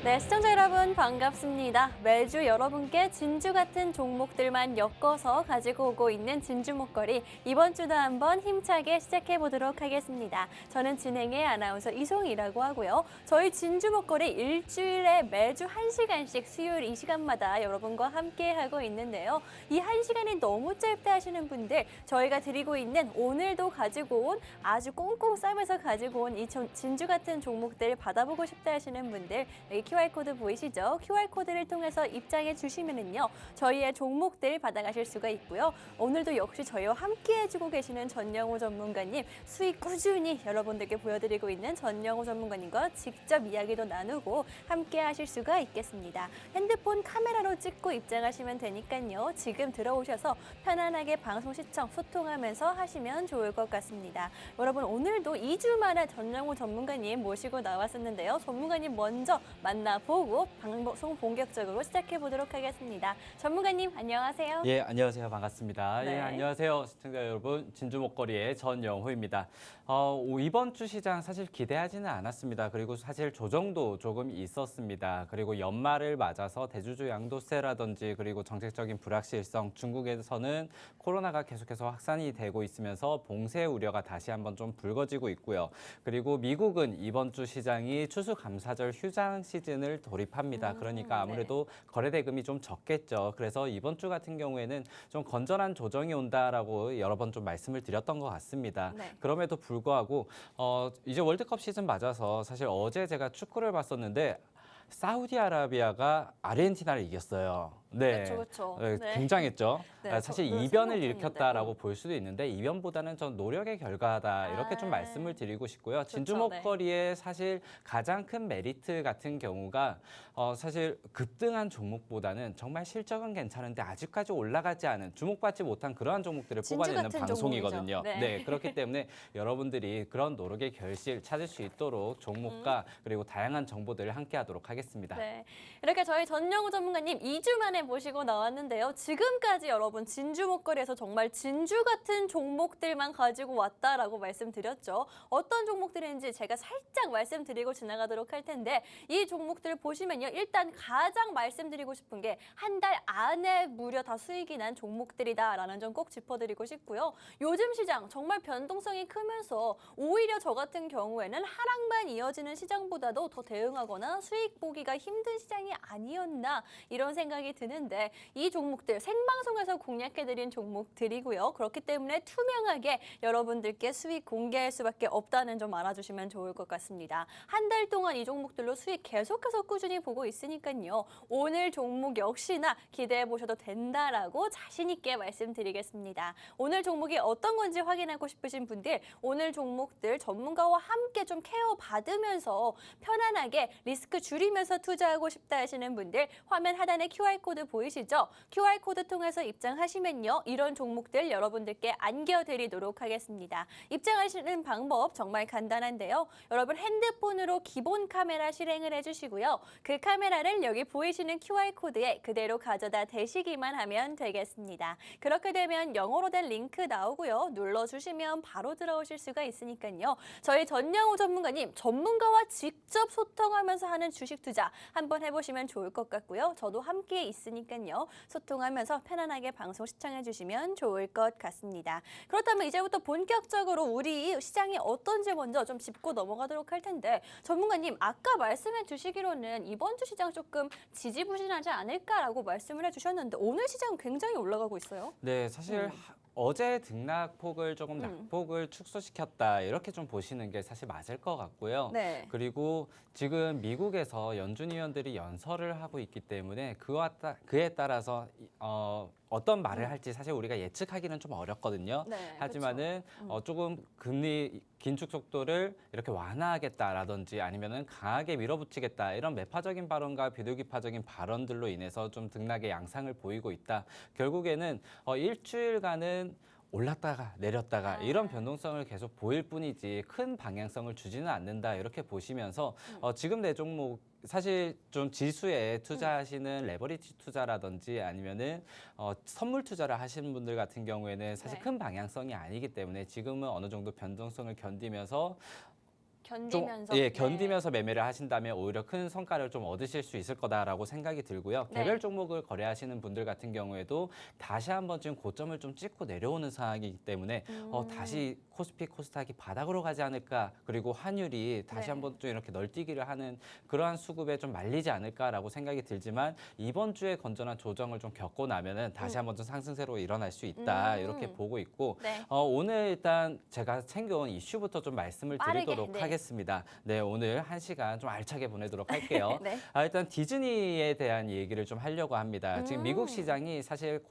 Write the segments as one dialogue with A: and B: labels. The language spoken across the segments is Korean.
A: 네, 시청자 여러분 반갑습니다. 매주 여러분께 진주 같은 종목들만 엮어서 가지고 오고 있는 진주 목걸이, 이번 주도 한번 힘차게 시작해 보도록 하겠습니다. 저는 진행의 아나운서 이송이라고 하고요. 저희 진주 목걸이 일주일에 매주 1시간씩 수요일 이 시간마다 여러분과 함께 하고 있는데요. 이 1시간이 너무 짧다 하시는 분들, 저희가 드리고 있는 오늘도 가지고 온 아주 꽁꽁 싸매서 가지고 온 이 진주 같은 종목들 받아보고 싶다 하시는 분들, 여기 QR코드 보이시죠? QR코드를 통해서 입장해 주시면은요, 저희의 종목들 받아가실 수가 있고요. 오늘도 역시 저희와 함께 해주고 계시는 전영호 전문가님, 수익 꾸준히 여러분들께 보여드리고 있는 전영호 전문가님과 직접 이야기도 나누고 함께 하실 수가 있겠습니다. 핸드폰 카메라로 찍고 입장하시면 되니까요. 지금 들어오셔서 편안하게 방송 시청, 소통하면서 하시면 좋을 것 같습니다. 여러분, 오늘도 2주 만에 전영호 전문가님 모시고 나왔었는데요. 전문가님 먼저 만나보고 방송 본격적으로 시작해 보도록 하겠습니다. 전문가님, 안녕하세요.
B: 예, 안녕하세요. 반갑습니다.
A: 네.
B: 예, 안녕하세요. 시청자 여러분. 진주 목걸이의 전영호입니다. 이번 주 시장 사실 기대하지는 않았습니다. 그리고 사실 조정도 조금 있었습니다. 그리고 연말을 맞아서 대주주 양도세라든지 그리고 정책적인 불확실성, 중국에서는 코로나가 계속해서 확산이 되고 있으면서 봉쇄 우려가 다시 한번 좀 불거지고 있고요. 그리고 미국은 이번 주 시장이 추수감사절 휴장 시즌을 돌입합니다. 그러니까 아무래도 거래 대금이 좀 적겠죠. 그래서 이번 주 같은 경우에는 좀 건전한 조정이 온다라고 여러 번 좀 말씀을 드렸던 것 같습니다.
A: 네.
B: 그럼에도 불구하고 이제 월드컵 시즌 맞아서 사실 어제 제가 축구를 봤었는데 사우디아라비아가 아르헨티나를 이겼어요. 네,
A: 그렇죠. 네.
B: 굉장했죠.
A: 네,
B: 사실
A: 저도
B: 이변을
A: 생각
B: 일으켰다라고
A: 못했는데.
B: 볼 수도 있는데 이변보다는 전 노력의 결과다 이렇게 좀 말씀을 드리고 싶고요. 진주
A: 좋죠, 네.
B: 목걸이의 사실 가장 큰 메리트 같은 경우가 사실 급등한 종목보다는 정말 실적은 괜찮은데 아직까지 올라가지 않은, 주목받지 못한 그러한 종목들을
A: 진주
B: 뽑아내는
A: 같은
B: 방송이거든요.
A: 종목이죠. 네.
B: 네, 그렇기 때문에 여러분들이 그런 노력의 결실 찾을 수 있도록 종목과 그리고 다양한 정보들을 함께하도록 하겠습니다.
A: 네, 이렇게 저희 전영우 전문가님 2주 만에 모시고 나왔는데요. 지금까지 여러분 진주 목걸이에서 정말 진주 같은 종목들만 가지고 왔다라고 말씀드렸죠. 어떤 종목들인지 제가 살짝 말씀드리고 지나가도록 할 텐데, 이 종목들 보시면요. 일단 가장 말씀드리고 싶은 게 한 달 안에 무려 다 수익이 난 종목들이다라는 점 꼭 짚어드리고 싶고요. 요즘 시장 정말 변동성이 크면서 오히려 저 같은 경우에는 하락만 이어지는 시장보다도 더 대응하거나 수익 보기가 힘든 시장이 아니었나, 이런 생각이 드는데, 이 종목들 생방송에서 공략해드린 종목들이고요. 그렇기 때문에 투명하게 여러분들께 수익 공개할 수밖에 없다는 점 알아주시면 좋을 것 같습니다. 한 달 동안 이 종목들로 수익 계속해서 꾸준히 보고 있으니까요. 오늘 종목 역시나 기대해 보셔도 된다라고 자신 있게 말씀드리겠습니다. 오늘 종목이 어떤 건지 확인하고 싶으신 분들, 오늘 종목들 전문가와 함께 좀 케어 받으면서 편안하게 리스크 줄이면서 투자하고 싶다 하시는 분들, 화면 하단에 QR코드 보이시죠? QR코드 통해서 입장하시면요, 이런 종목들 여러분들께 안겨드리도록 하겠습니다. 입장하시는 방법 정말 간단한데요. 여러분 핸드폰으로 기본 카메라 실행을 해주시고요. 그 카메라를 여기 보이시는 QR코드에 그대로 가져다 대시기만 하면 되겠습니다. 그렇게 되면 영어로 된 링크 나오고요. 눌러주시면 바로 들어오실 수가 있으니까요. 저희 전영우 전문가님, 전문가와 직접 소통하면서 하는 주식 투자 한번 해보시면 좋을 것 같고요. 저도 함께 있으니까요. 소통하면서 편안하게 방송 시청해 주시면 좋을 것 같습니다. 그렇다면 이제부터 본격적으로 우리 시장이 어떤지 먼저 좀 짚고 넘어가도록 할 텐데, 전문가님 아까 말씀해 주시기로는 이번 주 시장 조금 지지부진하지 않을까라고 말씀을 해주셨는데, 오늘 시장은 굉장히 올라가고 있어요.
B: 네, 사실 어제 등락폭을 조금 낙폭을 축소시켰다 이렇게 좀 보시는 게 사실 맞을 것 같고요.
A: 네.
B: 그리고 지금 미국에서 연준 위원들이 연설을 하고 있기 때문에 그에 따라서 어떤 말을 할지 사실 우리가 예측하기는 좀 어렵거든요.
A: 네,
B: 하지만은 조금 금리 긴축 속도를 이렇게 완화하겠다라든지 아니면은 강하게 밀어붙이겠다, 이런 매파적인 발언과 비둘기파적인 발언들로 인해서 좀 등락의 양상을 보이고 있다. 결국에는 일주일간은 올랐다가 내렸다가 이런 변동성을 계속 보일 뿐이지 큰 방향성을 주지는 않는다, 이렇게 보시면서 지금 내 종목 사실 좀 지수에 투자하시는 레버리지 투자라든지 아니면은 선물 투자를 하시는 분들 같은 경우에는 사실
A: 네.
B: 큰 방향성이 아니기 때문에 지금은 어느 정도 변동성을 견디면서
A: 견디면서.
B: 예, 견디면서 매매를 하신다면 오히려 큰 성과를 좀 얻으실 수 있을 거다라고 생각이 들고요.
A: 네.
B: 개별 종목을 거래하시는 분들 같은 경우에도 다시 한번 지금 고점을 좀 찍고 내려오는 상황이기 때문에 다시 코스피, 코스닥이 바닥으로 가지 않을까, 그리고 환율이 다시
A: 네.
B: 한번 좀 이렇게 널뛰기를 하는 그러한 수급에 좀 말리지 않을까라고 생각이 들지만 이번 주에 건전한 조정을 좀 겪고 나면은 다시 한번 좀 상승세로 일어날 수 있다 이렇게 보고 있고
A: 네.
B: 오늘 일단 제가 챙겨온 이슈부터 좀 말씀을
A: 빠르게,
B: 드리도록
A: 네.
B: 하겠습니다. 네, 오늘 1시간 좀 알차게 보내도록 할게요.
A: 네.
B: 일단 디즈니에 대한 얘기를 좀 하려고 합니다. 지금 미국 시장이 사실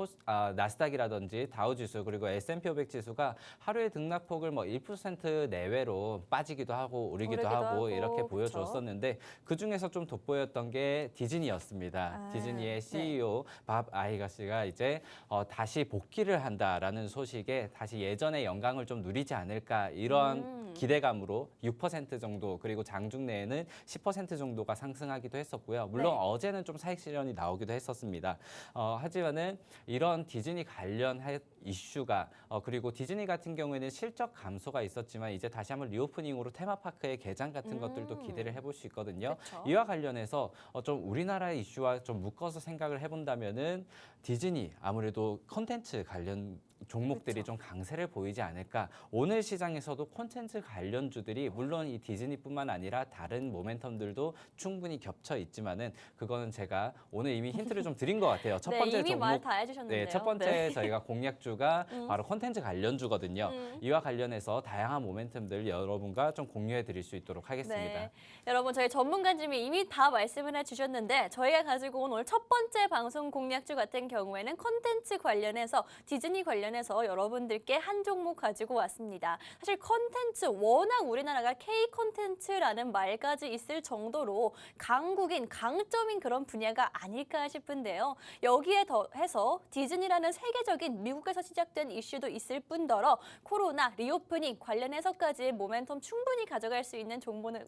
B: 나스닥이라든지 다우지수 그리고 S&P 500 지수가 하루에 등락폭을 뭐 1% 내외로 빠지기도 하고 오르기도 하고 이렇게
A: 그쵸.
B: 보여줬었는데 그중에서 좀 돋보였던 게 디즈니였습니다. 디즈니의
A: 네.
B: CEO 밥 아이거 씨가 이제 다시 복귀를 한다라는 소식에 다시 예전의 영광을 좀 누리지 않을까 이런 기대감으로 6% 정도 그리고 장중 내에는 10% 정도가 상승하기도 했었고요. 물론
A: 네.
B: 어제는 좀 사익 실현이 나오기도 했었습니다. 하지만은 이런 디즈니 관련 이슈가 그리고 디즈니 같은 경우에는 실적 감소가 있었지만 이제 다시 한번 리오프닝으로 테마파크의 개장 같은 것들도 기대를 해볼 수 있거든요.
A: 그쵸.
B: 이와 관련해서 좀 우리나라의 이슈와 좀 묶어서 생각을 해본다면은 디즈니 아무래도 컨텐츠 관련 종목들이 좀 강세를 보이지 않을까. 오늘 시장에서도 콘텐츠 관련주들이 물론 이 디즈니뿐만 아니라 다른 모멘텀들도 충분히 겹쳐 있지만은 그거는 제가 오늘 이미 힌트를 좀 드린 것 같아요. 첫 번째
A: 이미 말
B: 종목
A: 다 해주셨는데요.
B: 네, 첫 번째 저희가 공략주가 바로 콘텐츠 관련주거든요.
A: 음.
B: 이와 관련해서 다양한 모멘텀들 여러분과 좀 공유해 드릴 수 있도록 하겠습니다.
A: 네. 여러분 저희 전문가님이 이미 다 말씀을 해주셨는데 저희가 가지고 온 오늘 첫 번째 방송 공략주 같은 경우에는 컨텐츠 관련해서 디즈니 관련해서 여러분들께 한 종목 가지고 왔습니다. 사실 컨텐츠 워낙 우리나라가 K 컨텐츠라는 말까지 있을 정도로 강국인 강점인 그런 분야가 아닐까 싶은데요. 여기에 더해서 디즈니라는 세계적인 미국에서 시작된 이슈도 있을 뿐더러 코로나 리오프닝 관련해서까지 모멘텀 충분히 가져갈 수 있는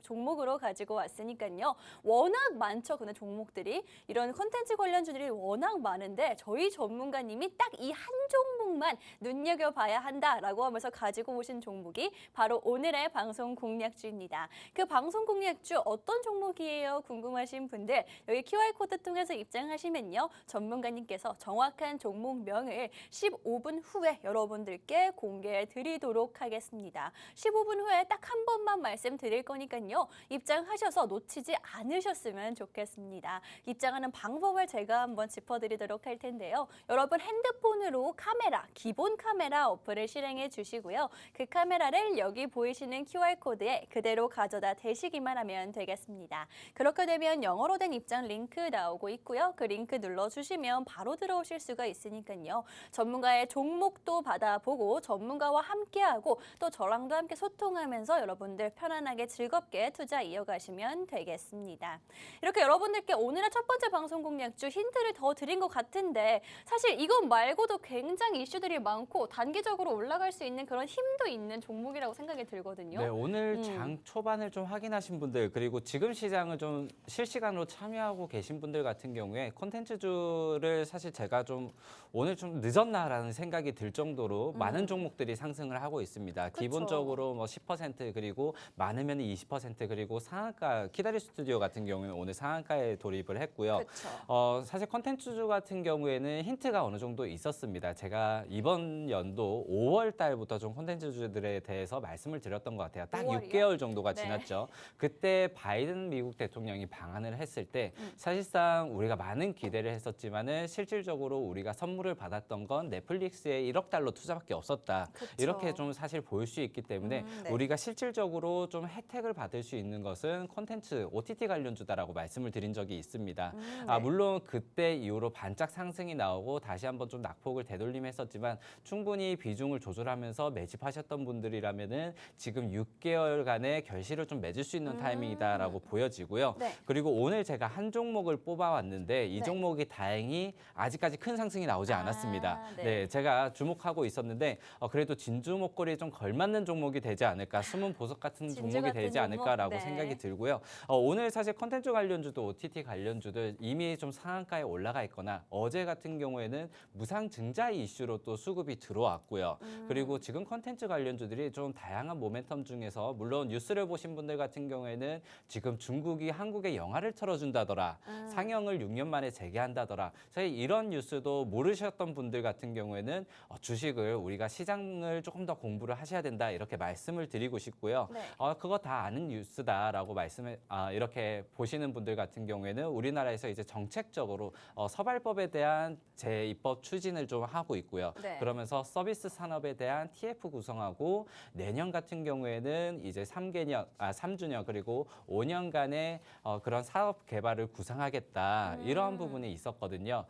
A: 종목으로 가지고 왔으니까요. 워낙 많죠. 그런 종목들이. 이런 컨텐츠 관련주들이 워낙 많은데 저희 전문가님이 딱 이 한 종목만 눈여겨봐야 한다라고 하면서 가지고 오신 종목이 바로 오늘의 방송 공략주입니다. 그 방송 공략주 어떤 종목이에요? 궁금하신 분들 여기 QR코드 통해서 입장하시면요. 전문가님께서 정확한 종목명을 15분 후에 여러분들께 공개해 드리도록 하겠습니다. 15분 후에 딱 한 번만 말씀드릴 거니까요. 입장하셔서 놓치지 않으셨으면 좋겠습니다. 입장하는 방법을 제가 한번 짚어드리도록 할 텐데요. 여러분 핸드폰으로 카메라, 기본 카메라 어플을 실행해 주시고요. 그 카메라를 여기 보이시는 QR코드에 그대로 가져다 대시기만 하면 되겠습니다. 그렇게 되면 영어로 된 입장 링크 나오고 있고요. 그 링크 눌러주시면 바로 들어오실 수가 있으니까요. 전문가의 종목도 받아보고 전문가와 함께하고 또 저랑도 함께 소통하면서 여러분들 편안하게 즐겁게 투자 이어가시면 되겠습니다. 이렇게 여러분들께 오늘의 첫 번째 방송 공략주 힌트를 더 드린 것 같은데 사실 이것 말고도 굉장히 이슈들이 많고 단기적으로 올라갈 수 있는 그런 힘도 있는 종목이라고 생각이 들거든요.
B: 네, 오늘 장 초반을 좀 확인하신 분들 그리고 지금 시장을 좀 실시간으로 참여하고 계신 분들 같은 경우에 콘텐츠주를 사실 제가 좀 오늘 좀 늦었나라는 생각이 들 정도로 많은 종목들이 상승을 하고 있습니다.
A: 그쵸.
B: 기본적으로 뭐 10% 그리고 많으면 20% 그리고 상한가 키다리 스튜디오 같은 경우는 오늘 상한가에 돌입을 했고요.
A: 그쵸.
B: 사실 콘텐츠주 같은 경우에는 힌트가 어느 정도 있었습니다. 제가 이번 연도 5월 달부터 좀 콘텐츠주들에 대해서 말씀을 드렸던 것 같아요. 딱
A: 5월이요?
B: 6개월 정도가
A: 네.
B: 지났죠. 그때 바이든 미국 대통령이 방한을 했을 때 사실상 우리가 많은 기대를 했었지만은 실질적으로 우리가 선물을 받았던 건 넷플릭스의 1억 달러 투자밖에 없었다.
A: 그쵸.
B: 이렇게 좀 사실 보일 수 있기 때문에
A: 네.
B: 우리가 실질적으로 좀 혜택을 받을 수 있는 것은 콘텐츠 OTT 관련주다라고 말씀을 드린 적이 있습니다.
A: 네.
B: 물론 그때 이후로 반짝 상승이 나오고 다시 한번 좀 낙폭을 되돌림했었지만 충분히 비중을 조절하면서 매집하셨던 분들이라면은 지금 6개월간의 결실을 좀 맺을 수 있는 타이밍이다라고 보여지고요.
A: 네.
B: 그리고 오늘 제가 한 종목을 뽑아왔는데 이
A: 네.
B: 종목이 다행히 아직까지 큰 상승이 나오지 않았습니다.
A: 네.
B: 네, 제가 주목하고 있었는데 그래도 진주 목걸이에 좀 걸맞는 종목이 되지 않을까, 숨은 보석 같은
A: 진주
B: 종목이
A: 같은
B: 되지
A: 종목?
B: 않을까라고
A: 네.
B: 생각이 들고요. 오늘 사실 컨텐츠 관련주도 OTT 관련주들 이미 좀 상한가에 올라가 있거나 어제 같은 경우에는 무상증자 이슈로 또 정도 수급이 들어왔고요. 그리고 지금 콘텐츠 관련주들이 좀 다양한 모멘텀 중에서 물론 뉴스를 보신 분들 같은 경우에는 지금 중국이 한국에 영화를 틀어준다더라, 상영을 6년 만에 재개한다더라. 저희 이런 뉴스도 모르셨던 분들 같은 경우에는 주식을 우리가 시장을 조금 더 공부를 하셔야 된다 이렇게 말씀을 드리고 싶고요.
A: 네.
B: 그거 다 아는 뉴스다라고 말씀을 이렇게 보시는 분들 같은 경우에는 우리나라에서 이제 정책적으로 서발법에 대한 재입법 추진을 좀 하고 있고요.
A: 네.
B: 그러면서 서비스 산업에 대한 TF 구성하고 내년 같은 경우에는 이제 3주년 그리고 5년간의 그런 사업 개발을 구상하겠다 이러한 부분이 있었거든요.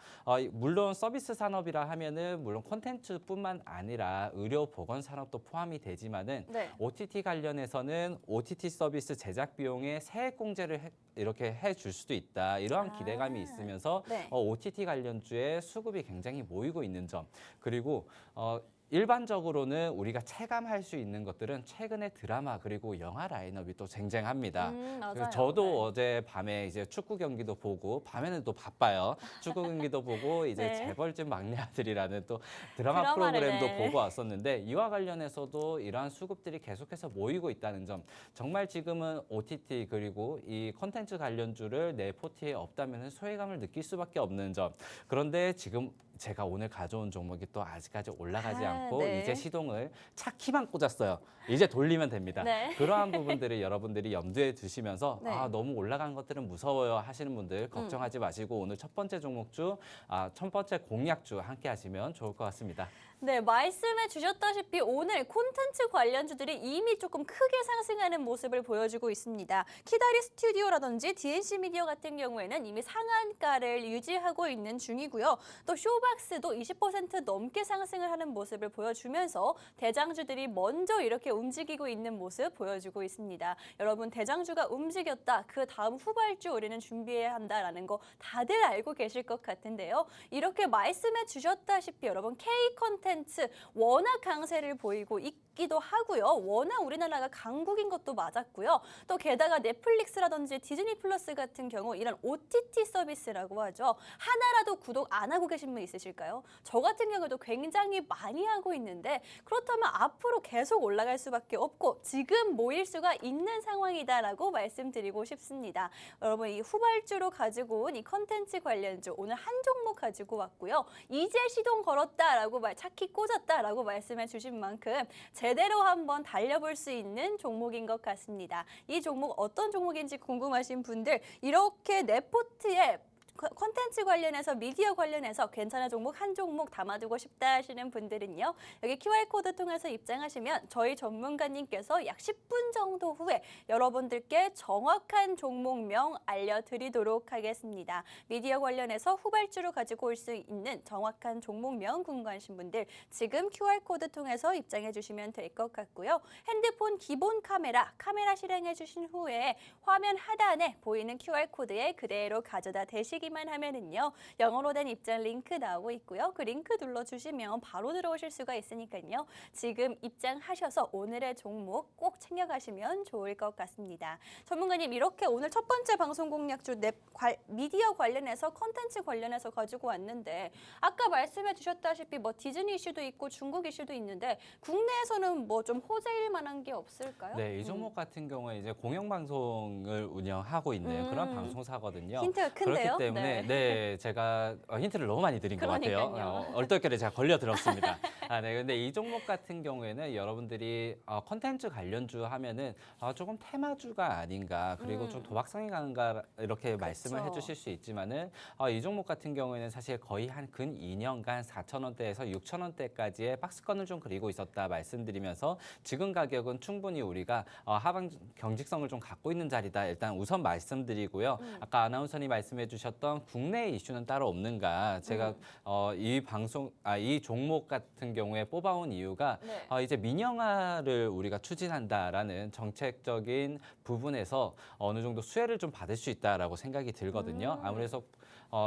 B: 물론 서비스 산업이라 하면은 물론 콘텐츠뿐만 아니라 의료 보건 산업도 포함이 되지만은
A: 네.
B: OTT 관련해서는 OTT 서비스 제작 비용에 세액 공제를 이렇게 해줄 수도 있다. 이러한 기대감이 있으면서
A: 네.
B: OTT 관련주의 수급이 굉장히 모이고 있는 점. 그리고 일반적으로는 우리가 체감할 수 있는 것들은 최근에 드라마 그리고 영화 라인업이 또 쟁쟁합니다.
A: 맞아요.
B: 그래서 저도
A: 네.
B: 어제 밤에 이제 축구 경기도 보고 밤에는 또 바빠요. 축구 경기도 보고 이제
A: 네.
B: 재벌집 막내 아들이라는 또 드라마
A: 드라마를,
B: 프로그램도
A: 네.
B: 보고 왔었는데 이와 관련해서도 이러한 수급들이 계속해서 모이고 있다는 점. 정말 지금은 OTT 그리고 이 콘텐츠 관련주를 내 포트에 없다면 소외감을 느낄 수밖에 없는 점. 그런데 지금 제가 오늘 가져온 종목이 또 아직까지 올라가지 않고
A: 네.
B: 이제 시동을 차키만 꽂았어요. 이제 돌리면 됩니다.
A: 네.
B: 그러한 부분들을 여러분들이 염두에 두시면서
A: 네.
B: 너무 올라간 것들은 무서워요 하시는 분들 걱정하지 마시고 오늘 첫 번째 종목주, 첫 번째 공약주 함께 하시면 좋을 것 같습니다.
A: 네, 말씀해 주셨다시피 오늘 콘텐츠 관련주들이 이미 조금 크게 상승하는 모습을 보여주고 있습니다. 키다리 스튜디오라든지 DNC 미디어 같은 경우에는 이미 상한가를 유지하고 있는 중이고요. 또 쇼박스도 20% 넘게 상승을 하는 모습을 보여주면서 대장주들이 먼저 이렇게 움직이고 있는 모습 보여주고 있습니다. 여러분 대장주가 움직였다. 그 다음 후발주 우리는 준비해야 한다라는 거 다들 알고 계실 것 같은데요. 이렇게 말씀해 주셨다시피 여러분 K-콘텐츠 워낙 강세를 보이고 있기도 하고요. 워낙 우리나라가 강국인 것도 맞았고요. 또 게다가 넷플릭스라든지 디즈니 플러스 같은 경우 이런 OTT 서비스라고 하죠. 하나라도 구독 안 하고 계신 분 있으실까요? 저 같은 경우도 굉장히 많이 하고 있는데 그렇다면 앞으로 계속 올라갈 수밖에 없고 지금 모일 수가 있는 상황이다라고 말씀드리고 싶습니다. 여러분 이 후발주로 가지고 온 이 컨텐츠 관련주 오늘 한 종목 가지고 왔고요. 이제 시동 걸었다라고 차키 꽂았다라고 말씀해 주신 만큼 제대로 한번 달려볼 수 있는 종목인 것 같습니다. 이 종목 어떤 종목인지 궁금하신 분들 이렇게 내 포트에 콘텐츠 관련해서 미디어 관련해서 괜찮은 종목 한 종목 담아두고 싶다 하시는 분들은요. 여기 QR코드 통해서 입장하시면 저희 전문가님께서 약 10분 정도 후에 여러분들께 정확한 종목명 알려드리도록 하겠습니다. 미디어 관련해서 후발주로 가지고 올 수 있는 정확한 종목명 궁금하신 분들 지금 QR코드 통해서 입장해 주시면 될 것 같고요. 핸드폰 기본 카메라 실행해 주신 후에 화면 하단에 보이는 QR코드에 그대로 가져다 대시기만 하면은요. 영어로 된 입장 링크 나오고 있고요. 그 링크 눌러주시면 바로 들어오실 수가 있으니까요. 지금 입장하셔서 오늘의 종목 꼭 챙겨가시면 좋을 것 같습니다. 전문가님 이렇게 오늘 첫 번째 방송 공략주 미디어 관련해서 컨텐츠 관련해서 가지고 왔는데 아까 말씀해 주셨다시피 뭐 디즈니 이슈도 있고 중국 이슈도 있는데 국내에서는 뭐 좀 호재일 만한 게 없을까요?
B: 네, 이 종목 같은 경우에 이제 공영방송을 운영하고 있는 그런 방송사거든요.
A: 힌트가 큰데요?
B: 그렇기 때문에 네, 제가 힌트를 너무 많이 드린 것 같아요.
A: 그러니까요.
B: 얼떨결에 제가 걸려들었습니다. 네, 근데 이 종목 같은 경우에는 여러분들이 컨텐츠 관련주 하면은 조금 테마주가 아닌가 그리고 좀 도박성이 가는가 이렇게 말씀을 해주실 수 있지만은 이 종목 같은 경우에는 사실 거의 한 근 2년간 4,000원대에서 6,000원대까지의 박스권을 좀 그리고 있었다 말씀드리면서 지금 가격은 충분히 우리가 하방 경직성을 좀 갖고 있는 자리다. 일단 우선 말씀드리고요. 아까 아나운서님 말씀해 주셨던 국내 이슈는 따로 없는가. 제가 이 종목 같은 경우에 뽑아온 이유가
A: 네.
B: 이제 민영화를 우리가 추진한다라는 정책적인 부분에서 어느 정도 수혜를 좀 받을 수 있다라고 생각이 들거든요. 아무래도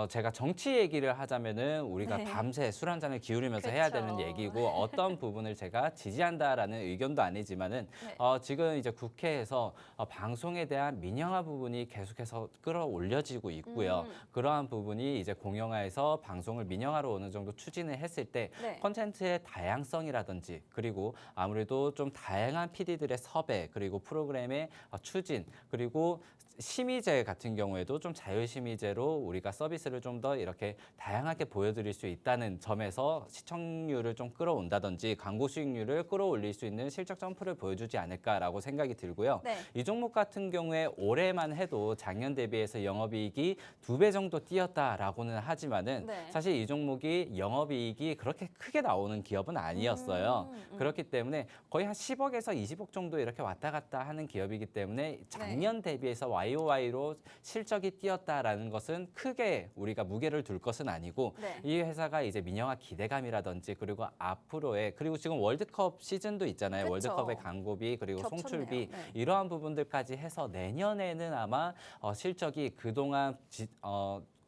B: 제가 정치 얘기를 하자면은 우리가
A: 네.
B: 밤새 술 한 잔을 기울이면서 해야
A: 그쵸.
B: 되는 얘기고 어떤 부분을 제가 지지한다라는 의견도 아니지만은
A: 네.
B: 지금 이제 국회에서 방송에 대한 민영화 부분이 계속해서 끌어올려지고 있고요. 그러한 부분이 이제 공영화에서 방송을 민영화로 어느 정도 추진을 했을 때
A: 네.
B: 콘텐츠의 다양성이라든지 그리고 아무래도 좀 다양한 PD들의 섭외 그리고 프로그램의 추진 그리고 심의제 같은 경우에도 좀 자율심의제로 우리가 서비스를 좀 더 이렇게 다양하게 보여드릴 수 있다는 점에서 시청률을 좀 끌어온다든지 광고 수익률을 끌어올릴 수 있는 실적 점프를 보여주지 않을까라고 생각이 들고요.
A: 네.
B: 이 종목 같은 경우에 올해만 해도 작년 대비해서 영업이익이 2배 정도 뛰었다라고는 하지만은
A: 네.
B: 사실 이 종목이 영업이익이 그렇게 크게 나오는 기업은 아니었어요. 그렇기 때문에 거의 한 10억에서 20억 정도 이렇게 왔다 갔다 하는 기업이기 때문에 작년 대비해서 YOY로 실적이 뛰었다라는 것은 크게 우리가 무게를 둘 것은 아니고
A: 네.
B: 이 회사가 이제 민영화 기대감이라든지 그리고 앞으로의 그리고 지금 월드컵 시즌도 있잖아요.
A: 그쵸.
B: 월드컵의 광고비 그리고
A: 겹쳤네요.
B: 송출비
A: 네.
B: 이러한 부분들까지 해서 내년에는 아마 실적이 그동안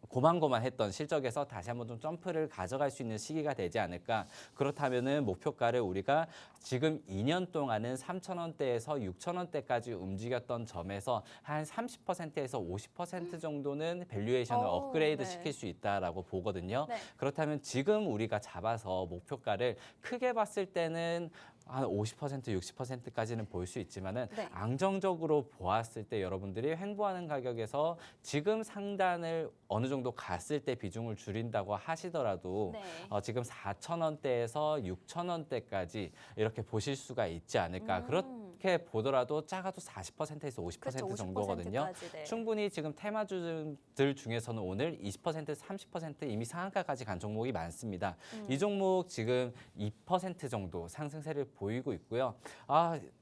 B: 고만고만했던 실적에서 다시 한번 좀 점프를 가져갈 수 있는 시기가 되지 않을까. 그렇다면은 목표가를 우리가 지금 2년 동안은 3,000원대에서 6,000원대까지 움직였던 점에서 한 30%에서 50% 정도는 밸류에이션을
A: 오,
B: 업그레이드
A: 네.
B: 시킬 수 있다라고 보거든요.
A: 네.
B: 그렇다면 지금 우리가 잡아서 목표가를 크게 봤을 때는 한 50%, 60%까지는 볼 수 있지만은
A: 네.
B: 안정적으로 보았을 때 여러분들이 횡보하는 가격에서 지금 상단을 어느 정도 갔을 때 비중을 줄인다고 하시더라도
A: 네.
B: 지금 4,000원대에서 6,000원대까지 이렇게 보실 수가 있지 않을까. 그렇게 보더라도 작아도 40%에서 50%
A: 그렇죠.
B: 정도거든요.
A: 50%까지, 네.
B: 충분히 지금 테마주들 중에서는 오늘 20%, 30% 이미 상한가까지 간 종목이 많습니다. 이 종목 지금 2% 정도 상승세를 보이고 있고요.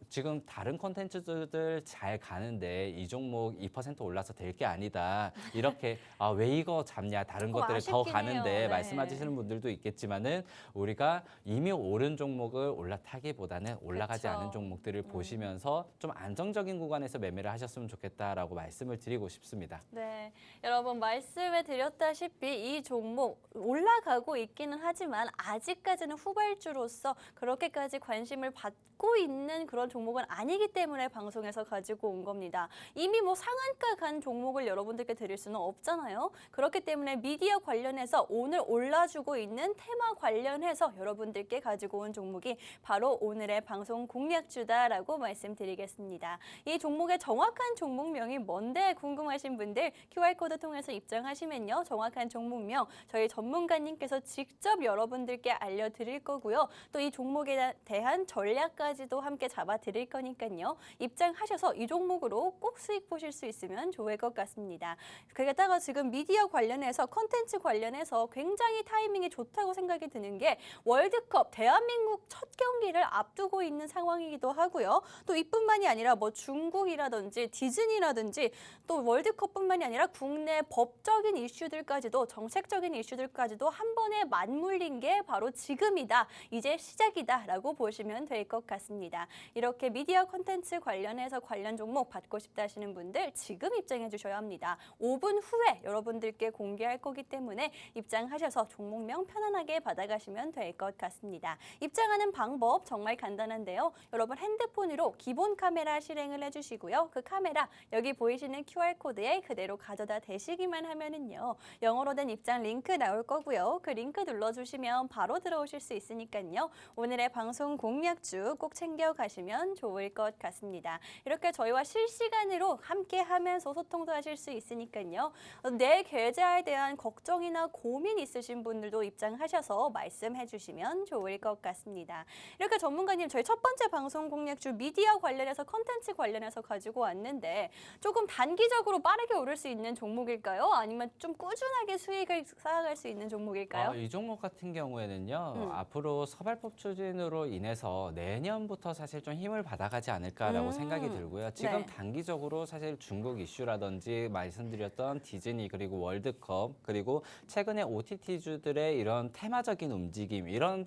B: 지금 다른 콘텐츠들 잘 가는데 이 종목 2% 올라서 될 게 아니다. 이렇게 왜 이거 잡냐? 다른
A: 조금
B: 것들을 더
A: 아쉽긴
B: 가는데
A: 해요. 네.
B: 말씀하시는 분들도 있겠지만은 우리가 이미 오른 종목을 올라타기보다는 올라가지
A: 그쵸.
B: 않은 종목들을 보시면서 좀 안정적인 구간에서 매매를 하셨으면 좋겠다라고 말씀을 드리고 싶습니다.
A: 네, 여러분 말씀해 드렸다시피 이 종목 올라가고 있기는 하지만 아직까지는 후발주로서 그렇게까지 관심을 받고 있는 그런 종목은 아니기 때문에 방송에서 가지고 온 겁니다. 이미 뭐 상한가 간 종목을 여러분들께 드릴 수는 없잖아요. 그렇기 때문에 미디어 관련해서 오늘 올라주고 있는 테마 관련해서 여러분들께 가지고 온 종목이 바로 오늘의 방송 공략주다라고 말씀드리겠습니다. 이 종목의 정확한 종목명이 뭔데 궁금하신 분들 QR코드 통해서 입장하시면요. 정확한 종목명 저희 전문가님께서 직접 여러분들께 알려드릴 거고요. 또 이 종목에 대한 전략까지도 함께 잡아드릴 거니까요. 입장하셔서 이 종목으로 꼭 수익 보실 수 있으면 좋을 것 같습니다. 게다가 지금 미디어 관련해서 콘텐츠 관련해서 굉장히 타이밍이 좋다고 생각이 드는 게 월드컵 대한민국 첫 경기를 앞두고 있는 상황이기도 하고요. 또 이뿐만이 아니라 뭐 중국이라든지 디즈니라든지 또 월드컵뿐만이 아니라 국내 법적인 이슈들까지도 정책적인 이슈들까지도 한 번에 맞물린 게 바로 지금이다. 이제 시작이다라고 보시면 될 것 같습니다. 이렇게 미디어 콘텐츠 관련해서 관련 종목 받고 싶다 하시는 분들 지금 입장해 주셔야 합니다. 5분 후에 여러분들께 공개할 거기 때문에 입장하셔서 종목명 편안하게 받아가시면 될 것 같습니다. 입장하는 방법 정말 간단한데요. 여러분 핸드폰으로 기본 카메라 실행을 해주시고요. 그 카메라 여기 보이시는 QR코드에 그대로 가져다 대시기만 하면은요. 영어로 된 입장 링크 나올 거고요. 그 링크 눌러주시면 바로 들어오실 수 있으니까요. 오늘의 방송 공략주 꼭 챙겨가시면 좋을 것 같습니다. 이렇게 저희와 실시간으로 함께하면서 소통도 하실 수 있으니까요. 내 계좌에 대한 걱정이나 고민 있으신 분들도 입장하셔서 말씀해 주시면 좋을 것 같습니다. 이렇게 전문가님 저희 첫 번째 방송 공략주 미디어 관련해서 컨텐츠 관련해서 가지고 왔는데 조금 단기적으로 빠르게 오를 수 있는 종목일까요? 아니면 좀 꾸준하게 수익을 쌓아갈 수 있는 종목일까요?
B: 이 종목 같은 경우에는요. 앞으로 서발법 추진으로 인해서 내년부터 사실 좀 힘을 받아가지 않을까라고 생각이 들고요. 지금
A: 네.
B: 단기적으로 사실 중국 이슈라든지 말씀드렸던 디즈니 그리고 월드컵 그리고 최근에 OTT주들의 이런 테마적인 움직임 이런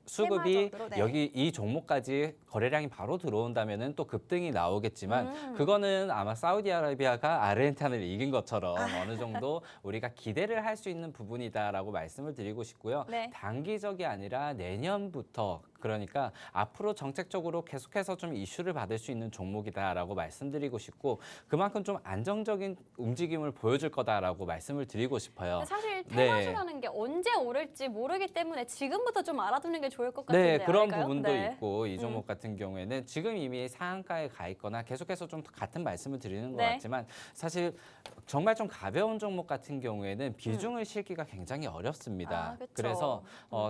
B: 수급이
A: 테마적으로, 네.
B: 여기 이 종목까지 거래량이 바로 들어온다면은 또 급등이 나오겠지만 그거는 아마 사우디아라비아가 아르헨티나를 이긴 것처럼 어느 정도 우리가 기대를 할 수 있는 부분이다라고 말씀을 드리고 싶고요.
A: 네.
B: 단기적이 아니라 내년부터 그러니까 앞으로 정책적으로 계속해서 좀 이슈를 받을 수 있는 종목이다라고 말씀드리고 싶고 그만큼 좀 안정적인 움직임을 보여줄 거다라고 말씀을 드리고 싶어요.
A: 사실
B: 네.
A: 테마주라는 게 언제 오를지 모르기 때문에 지금부터 좀 알아두는 게 좋을 것 같은데
B: 네, 그런
A: 아닐까요?
B: 부분도
A: 네.
B: 있고 이 종목 같은 경우에는 지금 이미 상한가에 가 있거나 계속해서 좀 같은 말씀을 드리는 것
A: 네.
B: 같지만 사실 정말 좀 가벼운 종목 같은 경우에는 비중을 실기가 굉장히 어렵습니다.
A: 아, 그쵸.
B: 그래서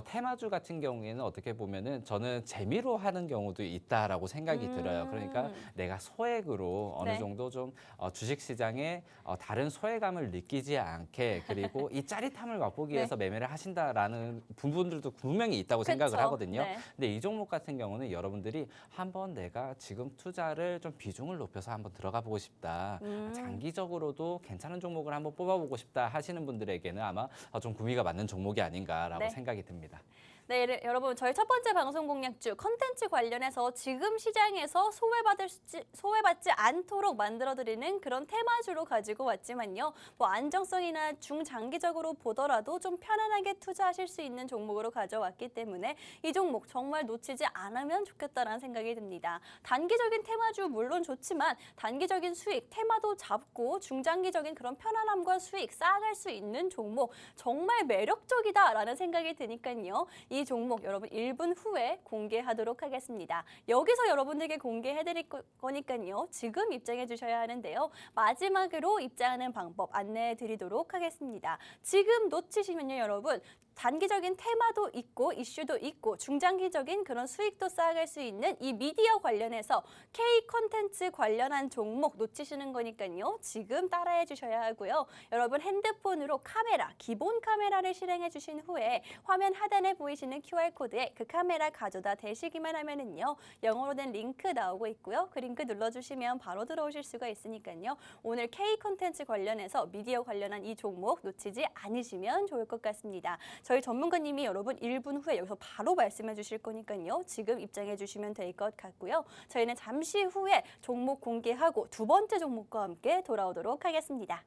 B: 테마주 같은 경우에는 어떻게 보면은 저는 재미로 하는 경우도 있다라고 생각이 들어요. 그러니까 내가 소액으로 어느
A: 네.
B: 정도 좀 주식시장에 다른 소외감을 느끼지 않게 그리고 이 짜릿함을 맛보기
A: 네.
B: 위해서 매매를 하신다라는 부분들도 분명히 있다고 생각을
A: 그쵸.
B: 하거든요.
A: 네.
B: 근데 이 종목 같은 경우는 여러분들이 한번 내가 지금 투자를 좀 비중을 높여서 한번 들어가 보고 싶다. 장기적으로도 괜찮은 종목을 한번 뽑아보고 싶다 하시는 분들에게는 아마 좀 구미가 맞는 종목이 아닌가라고
A: 네.
B: 생각이 듭니다.
A: 네, 여러분 저희 첫 번째 방송 공략주 컨텐츠 관련해서 지금 시장에서 소외받지 않도록 만들어드리는 그런 테마주로 가지고 왔지만요. 뭐 안정성이나 중장기적으로 보더라도 좀 편안하게 투자하실 수 있는 종목으로 가져왔기 때문에 이 종목 정말 놓치지 않으면 좋겠다라는 생각이 듭니다. 단기적인 테마주 물론 좋지만 단기적인 수익, 테마도 잡고 중장기적인 그런 편안함과 수익 쌓아갈 수 있는 종목 정말 매력적이다라는 생각이 드니까요. 이 종목 여러분 1분 후에 공개하도록 하겠습니다. 여기서 여러분들께 공개해드릴 거니까요. 지금 입장해 주셔야 하는데요. 마지막으로 입장하는 방법 안내해 드리도록 하겠습니다. 지금 놓치시면요, 여러분. 단기적인 테마도 있고 이슈도 있고 중장기적인 그런 수익도 쌓아갈 수 있는 이 미디어 관련해서 K 콘텐츠 관련한 종목 놓치시는 거니까요. 지금 따라해 주셔야 하고요. 여러분 핸드폰으로 카메라, 기본 카메라를 실행해 주신 후에 화면 하단에 보이시는 QR코드에 그 카메라 가져다 대시기만 하면은요. 영어로 된 링크 나오고 있고요. 그 링크 눌러주시면 바로 들어오실 수가 있으니까요. 오늘 K 콘텐츠 관련해서 미디어 관련한 이 종목 놓치지 않으시면 좋을 것 같습니다. 저희 전문가님이 여러분 1분 후에 여기서 바로 말씀해 주실 거니까요. 지금 입장해 주시면 될 것 같고요. 저희는 잠시 후에 종목 공개하고 두 번째 종목과 함께 돌아오도록 하겠습니다.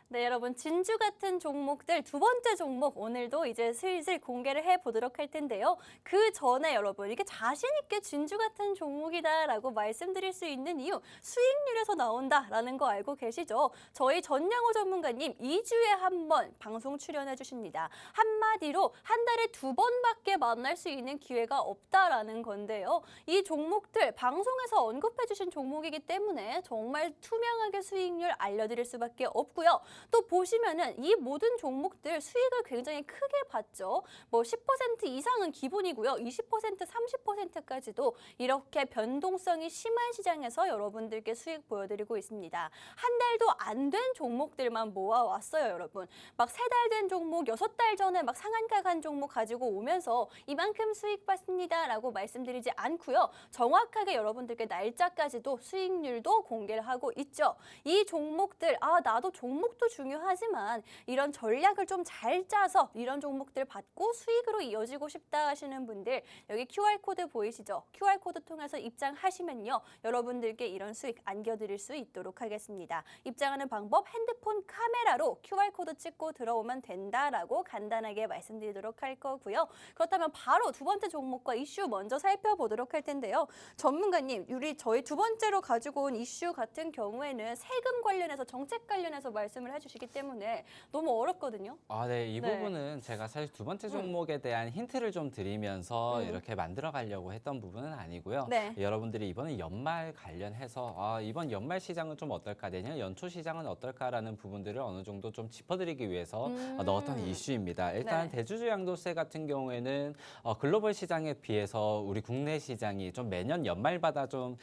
A: 네, 여러분 진주 같은 종목들 두 번째 종목 오늘도 이제 슬슬 공개를 해보도록 할 텐데요. 그 전에 여러분 이게 자신 있게 진주 같은 종목이다라고 말씀드릴 수 있는 이유 수익률에서 나온다라는 거 알고 계시죠? 저희 전영호 전문가님 2주에 한 번 방송 출연해 주십니다. 한마디로 한 달에 2번밖에 만날 수 있는 기회가 없다라는 건데요. 이 종목들 방송에서 언급해 주신 종목이기 때문에 정말 투명하게 수익률 알려드릴 수밖에 없고요. 또 보시면은 이 모든 종목들 수익을 굉장히 크게 봤죠. 뭐 10% 이상은 기본이고요. 20%, 30%까지도 이렇게 변동성이 심한 시장에서 여러분들께 수익 보여드리고 있습니다. 한 달도 안 된 종목들만 모아왔어요, 여러분. 막 3달 된 종목, 6달 전에 막 상한가 간 종목 가지고 오면서 이만큼 수익 봤습니다라고 말씀드리지 않고요. 정확하게 여러분들께 날짜까지도 수익률도 공개를 하고 있죠. 이 종목들, 나도 종목도 중요하지만 이런 전략을 좀 잘 짜서 이런 종목들 받고 수익으로 이어지고 싶다 하시는 분들 여기 QR코드 보이시죠? QR코드 통해서 입장하시면요. 여러분들께 이런 수익 안겨드릴 수 있도록 하겠습니다. 입장하는 방법 핸드폰 카메라로 QR코드 찍고 들어오면 된다라고 간단하게 말씀드리도록 할 거고요. 그렇다면 바로 두 번째 종목과 이슈 먼저 살펴보도록 할 텐데요. 전문가님, 우리 저희 두 번째로 가지고 온 이슈 같은 경우에는 세금 관련해서 정책 관련해서 말씀을 해주시기 때문에 너무 어렵거든요.
B: 네, 이
A: 네.
B: 부분은 제가 사실 두 번째 종목에 대한 힌트를 좀 드리면서 이렇게 만들어 가려고 했던 부분은 아니고요.
A: 네.
B: 여러분들이 이번에 연말 관련해서 이번 연말 시장은 좀 어떨까, 내년 연초 시장은 어떨까라는 부분들을 어느 정도 좀 짚어드리기 위해서 넣었던 이슈입니다. 일단
A: 네.
B: 대주주 양도세 같은 경우에는 글로벌 시장에 비해서 우리 국내 시장이 좀 매년 연말마다 좀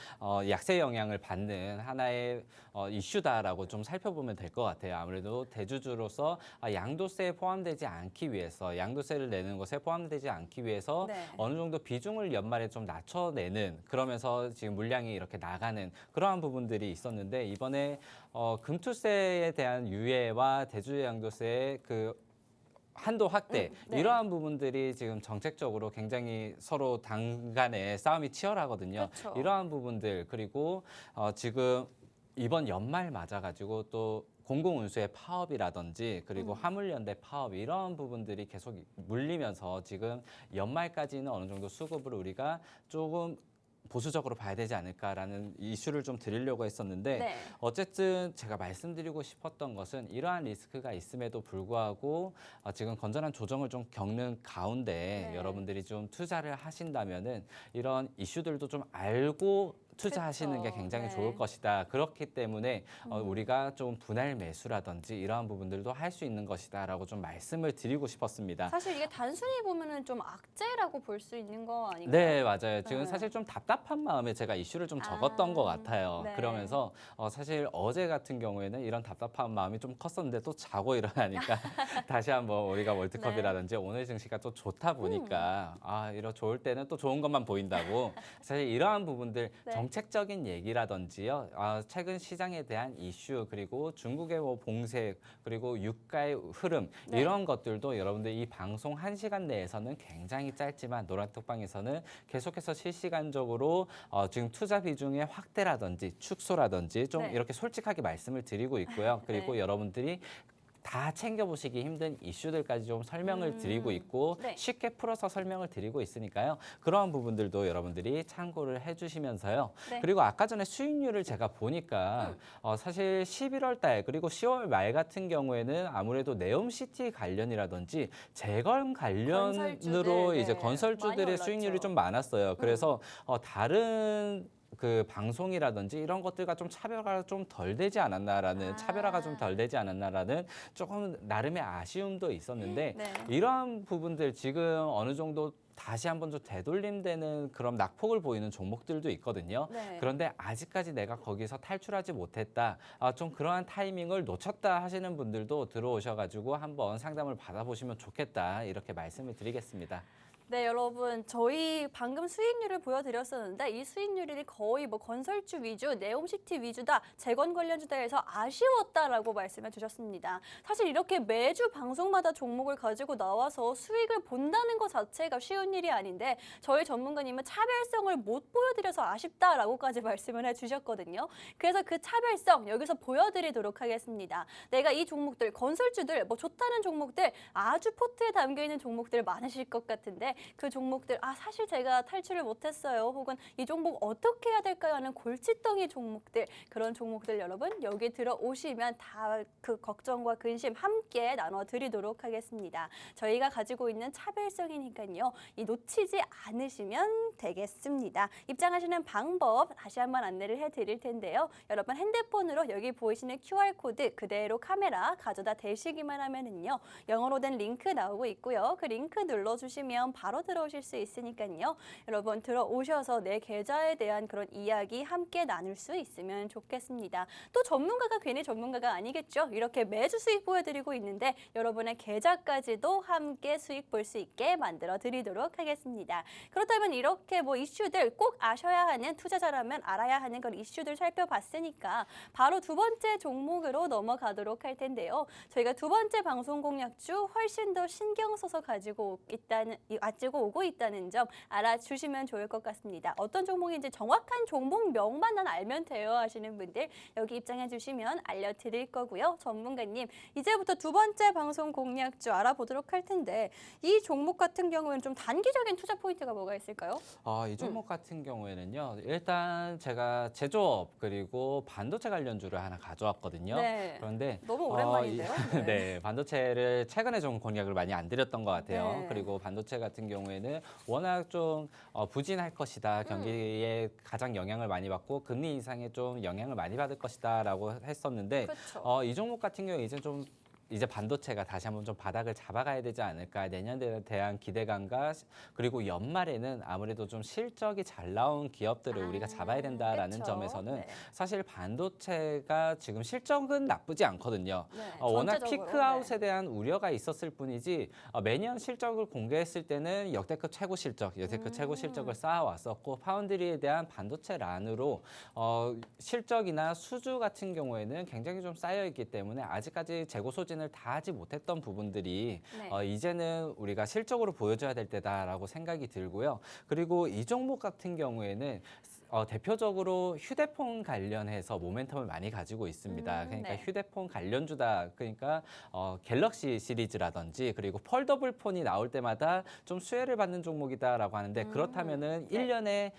B: 약세 영향을 받는 하나의 이슈다라고 좀 살펴보면 될 것 같아요. 아무래도 대주주로서 양도세에 포함되지 않기 위해서, 양도세를 내는 것에 포함되지 않기 위해서
A: 네.
B: 어느 정도 비중을 연말에 좀 낮춰내는, 그러면서 지금 물량이 이렇게 나가는 그러한 부분들이 있었는데, 이번에 금투세에 대한 유예와 대주주 양도세의 그 한도 확대,
A: 네.
B: 이러한 부분들이 지금 정책적으로 굉장히 서로 당 간에 싸움이 치열하거든요.
A: 그렇죠.
B: 이러한 부분들, 그리고 지금 이번 연말 맞아가지고 또 공공운수의 파업이라든지 그리고 화물연대 파업, 이런 부분들이 계속 물리면서 지금 연말까지는 어느 정도 수급을 우리가 조금 보수적으로 봐야 되지 않을까라는 이슈를 좀 드리려고 했었는데,
A: 네.
B: 어쨌든 제가 말씀드리고 싶었던 것은 이러한 리스크가 있음에도 불구하고 지금 건전한 조정을 좀 겪는 가운데
A: 네.
B: 여러분들이 좀 투자를 하신다면은 이런 이슈들도 좀 알고 투자하시는 게
A: 그쵸.
B: 굉장히
A: 네.
B: 좋을 것이다. 그렇기 때문에 우리가 좀 분할 매수라든지 이러한 부분들도 할 수 있는 것이다라고 좀 말씀을 드리고 싶었습니다.
A: 사실 이게 단순히 보면은 좀 악재라고 볼 수 있는 거 아닌가요?
B: 네, 맞아요. 지금
A: 네.
B: 사실 좀 답답한 마음에 제가 이슈를 좀 적었던 것 같아요.
A: 네.
B: 그러면서 사실 어제 같은 경우에는 이런 답답한 마음이 좀 컸었는데 또 자고 일어나니까 다시 한번 우리가 월드컵이라든지 오늘 증시가 또 좋다 보니까 이런 좋을 때는 또 좋은 것만 보인다고, 사실 이러한 부분들
A: 네.
B: 정책적인 얘기라든지요, 최근 시장에 대한 이슈, 그리고 중국의 뭐 봉쇄, 그리고 유가의 흐름,
A: 네.
B: 이런 것들도 여러분들 이 방송 1시간 내에서는 굉장히 짧지만 노란톡방에서는 계속해서 실시간적으로 지금 투자 비중의 확대라든지 축소라든지 좀
A: 네.
B: 이렇게 솔직하게 말씀을 드리고 있고요. 그리고
A: 네.
B: 여러분들이 다 챙겨보시기 힘든 이슈들까지 좀 설명을 드리고 있고
A: 네.
B: 쉽게 풀어서 설명을 드리고 있으니까요. 그러한 부분들도 여러분들이 참고를 해주시면서요.
A: 네.
B: 그리고 아까 전에 수익률을 제가 보니까 사실 11월 달 그리고 10월 말 같은 경우에는 아무래도 네옴시티 관련이라든지 재건 관련으로
A: 건설주들,
B: 이제
A: 네.
B: 건설주들의
A: 많이
B: 수익률이
A: 올랐죠.
B: 좀 많았어요. 그래서 다른 그 방송이라든지 이런 것들과 좀 차별화가 좀 덜 되지 않았나라는, 차별화가 좀 덜 되지 않았나라는 조금 나름의 아쉬움도 있었는데,
A: 네.
B: 이러한 부분들 지금 어느 정도 다시 한번 좀 되돌림되는 그런 낙폭을 보이는 종목들도 있거든요.
A: 네.
B: 그런데 아직까지 내가 거기서 탈출하지 못했다, 좀 그러한 타이밍을 놓쳤다 하시는 분들도 들어오셔가지고 한번 상담을 받아보시면 좋겠다, 이렇게 말씀을 드리겠습니다.
A: 네, 여러분, 저희 방금 수익률을 보여드렸었는데 이 수익률이 거의 뭐 건설주 위주, 네옴시티 위주다, 재건 관련주다에서 아쉬웠다라고 말씀해 주셨습니다. 사실 이렇게 매주 방송마다 종목을 가지고 나와서 수익을 본다는 것 자체가 쉬운 일이 아닌데 저희 전문가님은 차별성을 못 보여드려서 아쉽다라고까지 말씀을 해주셨거든요. 그래서 그 차별성 여기서 보여드리도록 하겠습니다. 내가 이 종목들, 건설주들, 뭐 좋다는 종목들, 아주 포트에 담겨있는 종목들 많으실 것 같은데 그 종목들, 사실 제가 탈출을 못했어요. 혹은 이 종목 어떻게 해야 될까요? 하는 골칫덩이 종목들, 그런 종목들 여러분 여기 들어오시면 다 그 걱정과 근심 함께 나눠드리도록 하겠습니다. 저희가 가지고 있는 차별성이니까요. 이 놓치지 않으시면 되겠습니다. 입장하시는 방법 다시 한번 안내를 해드릴 텐데요. 여러분 핸드폰으로 여기 보이시는 QR코드 그대로 카메라 가져다 대시기만 하면은요. 영어로 된 링크 나오고 있고요. 그 링크 눌러주시면 바로 바로 들어오실 수 있으니까요. 여러분 들어오셔서 내 계좌에 대한 그런 이야기 함께 나눌 수 있으면 좋겠습니다. 또 전문가가 괜히 전문가가 아니겠죠. 이렇게 매주 수익 보여드리고 있는데 여러분의 계좌까지도 함께 수익 볼 수 있게 만들어 드리도록 하겠습니다. 그렇다면 이렇게 뭐 이슈들 꼭 아셔야 하는, 투자자라면 알아야 하는 그런 이슈들 살펴봤으니까 바로 두 번째 종목으로 넘어가도록 할 텐데요. 저희가 두 번째 방송 공략주 훨씬 더 신경 써서 가지고 오고 있다는 점 알아주시면 좋을 것 같습니다. 어떤 종목인지 정확한 종목명만 난 알면 돼요 하시는 분들 여기 입장해 주시면 알려드릴 거고요. 전문가님, 이제부터 두 번째 방송 공략주 알아보도록 할 텐데 이 종목 같은 경우에는 좀 단기적인 투자 포인트가 뭐가 있을까요?
B: 이 종목 같은 경우에는요. 일단 제가 제조업 그리고 반도체 관련주를 하나 가져왔거든요.
A: 네.
B: 그런데
A: 너무 오랜만인데요.
B: 네, 반도체를 최근에 좀 공략을 많이 안 드렸던 것 같아요.
A: 네.
B: 그리고 반도체 같은 경우에는 워낙 좀 부진할 것이다. 경기에 가장 영향을 많이 받고 금리 인상에 좀 영향을 많이 받을 것이다라고 했었는데
A: 그렇죠.
B: 이 종목 같은 경우에 이제 반도체가 다시 한번 좀 바닥을 잡아가야 되지 않을까. 내년에 대한 기대감과 그리고 연말에는 아무래도 좀 실적이 잘 나온 기업들을 우리가 잡아야 된다라는
A: 그쵸.
B: 점에서는
A: 네.
B: 사실 반도체가 지금 실적은 나쁘지 않거든요.
A: 네,
B: 워낙
A: 전체적으로.
B: 피크아웃에 대한 우려가 있었을 뿐이지 매년 실적을 공개했을 때는 역대급 최고 실적, 역대급 최고 실적을 쌓아왔었고 파운드리에 대한 반도체 란으로 실적이나 수주 같은 경우에는 굉장히 좀 쌓여있기 때문에 아직까지 재고 소진을 다 하지 못했던 부분들이
A: 네.
B: 이제는 우리가 실적으로 보여줘야 될 때다라고 생각이 들고요. 그리고 이 종목 같은 경우에는 대표적으로 휴대폰 관련해서 모멘텀을 많이 가지고 있습니다. 그러니까
A: 네.
B: 휴대폰 관련주다. 그러니까 갤럭시 시리즈라든지 그리고 폴더블 폰이 나올 때마다 좀 수혜를 받는 종목이다라고 하는데 그렇다면은
A: 네.
B: 1년에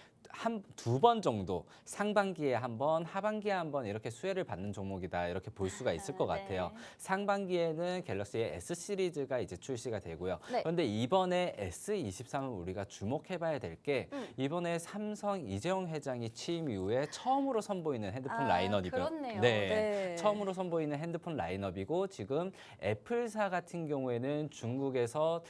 B: 두 번 정도 상반기에 한 번, 하반기에 한 번 이렇게 수혜를 받는 종목이다. 이렇게 볼 수가 있을 것 같아요.
A: 네.
B: 상반기에는 갤럭시의 S 시리즈가 이제 출시가 되고요.
A: 네.
B: 그런데 이번에 S23은 우리가 주목해봐야 될 게 이번에 삼성 이재용 회장이 취임 이후에 처음으로 선보이는 핸드폰 라인업이고요.
A: 그렇네요.
B: 네, 처음으로 선보이는 핸드폰 라인업이고 지금 애플사 같은 경우에는 중국에서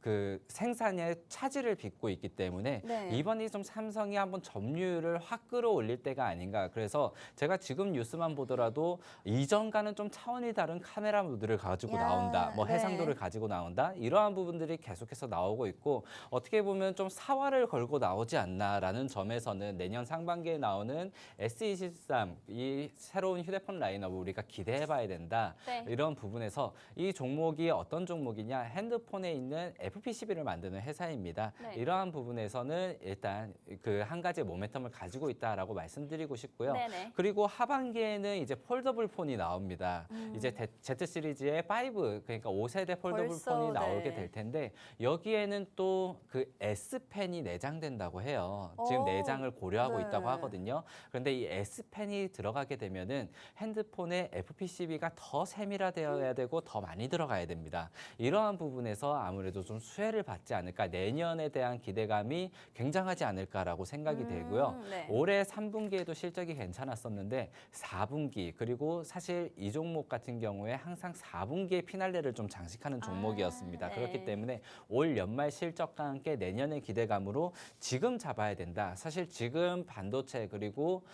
B: 그 생산에 차질을 빚고 있기 때문에
A: 네.
B: 이번에 좀 삼성이 한번 점유율을 확 끌어올릴 때가 아닌가. 그래서 제가 지금 뉴스만 보더라도 이전과는 좀 차원이 다른 카메라 모드를 가지고 나온다. 뭐
A: 네.
B: 해상도를 가지고 나온다. 이러한 부분들이 계속해서 나오고 있고 어떻게 보면 좀 사활을 걸고 나오지 않나라는 점에서는 내년 상반기에 나오는 S23 이 새로운 휴대폰 라인업을 우리가 기대해봐야 된다.
A: 네.
B: 이런 부분에서 이 종목이 어떤 종목이냐 핸드폰에 있는 FPCB를 만드는 회사입니다.
A: 네.
B: 이러한 부분에서는 일단 그 한 가지 모멘텀을 가지고 있다라고 말씀드리고 싶고요.
A: 네네.
B: 그리고 하반기에는 이제 폴더블 폰이 나옵니다. 이제 Z 시리즈의 5 그러니까 5세대 폴더블
A: 벌써,
B: 폰이 나오게
A: 네.
B: 될 텐데 여기에는 또 그 S 펜이 내장된다고 해요. 지금
A: 오,
B: 내장을 고려하고
A: 네.
B: 있다고 하거든요. 그런데 이 S 펜이 들어가게 되면은 핸드폰의 FPCB가 더 세밀화되어야 되고 더 많이 들어가야 됩니다. 이러한 부분에서 아무래도 좀 수혜를 받지 않을까 내년에 대한 기대감이 굉장하지 않을까라고 생각이 되고요.
A: 네.
B: 올해 3분기에도 실적이 괜찮았었는데 4분기 그리고 사실 이 종목 같은 경우에 항상 4분기에 피날레를 좀 장식하는 종목이었습니다.
A: 네.
B: 그렇기 때문에 올 연말 실적과 함께 내년의 기대감으로 지금 잡아야 된다. 사실 지금 반도체 그리고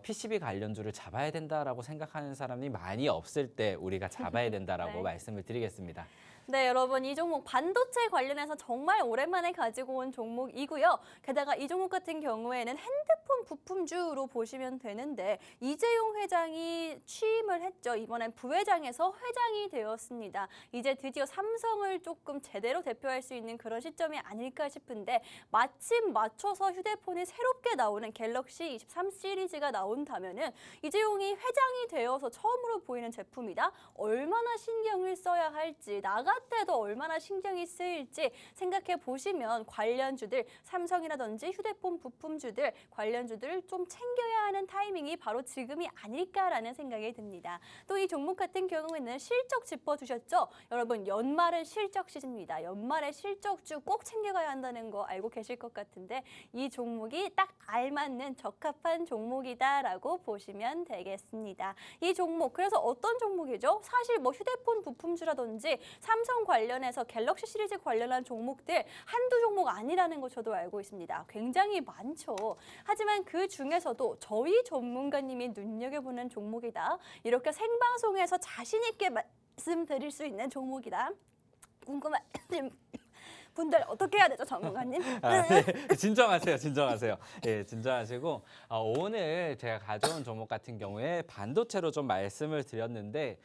B: PCB 관련주를 잡아야 된다라고 생각하는 사람이 많이 없을 때 우리가 잡아야 된다라고
A: 네.
B: 말씀을 드리겠습니다.
A: 네, 여러분 이 종목 반도체 관련해서 정말 오랜만에 가지고 온 종목이고요. 게다가 이 종목 같은 경우에는 핸드폰 부품주로 보시면 되는데 이재용 회장이 취임을 했죠. 이번엔 부회장에서 회장이 되었습니다. 이제 드디어 삼성을 조금 제대로 대표할 수 있는 그런 시점이 아닐까 싶은데 마침 맞춰서 휴대폰이 새롭게 나오는 갤럭시 23 시리즈가 나온다면은 이재용이 회장이 되어서 처음으로 보이는 제품이다. 얼마나 신경을 써야 할지 때도 얼마나 신경이 쓰일지 생각해 보시면 관련주들 삼성이라든지 휴대폰 부품주들 관련주들을 좀 챙겨야 하는 타이밍이 바로 지금이 아닐까라는 생각이 듭니다. 또 이 종목 같은 경우에는 실적 짚어주셨죠? 여러분 연말은 실적 시즌입니다. 연말에 실적주 꼭 챙겨가야 한다는 거 알고 계실 것 같은데 이 종목이 딱 알맞는 적합한 종목이다라고 보시면 되겠습니다. 이 종목 그래서 어떤 종목이죠? 사실 뭐 휴대폰 부품주라든지 삼성 관련해서 갤럭시 시리즈 관련한 종목들 한두 종목 아니라는 거 저도 알고 있습니다. 굉장히 많죠. 하지만 그 중에서도 저희 전문가님이 눈여겨보는 종목이다. 이렇게 생방송에서 자신 있게 말씀드릴 수 있는 종목이다. 궁금하신 분들 어떻게 해야 되죠, 전문가님?
B: 네. 진정하세요, 진정하세요. 예, 진정하시고 오늘 제가 가져온 종목 같은 경우에 반도체로 좀 말씀을 드렸는데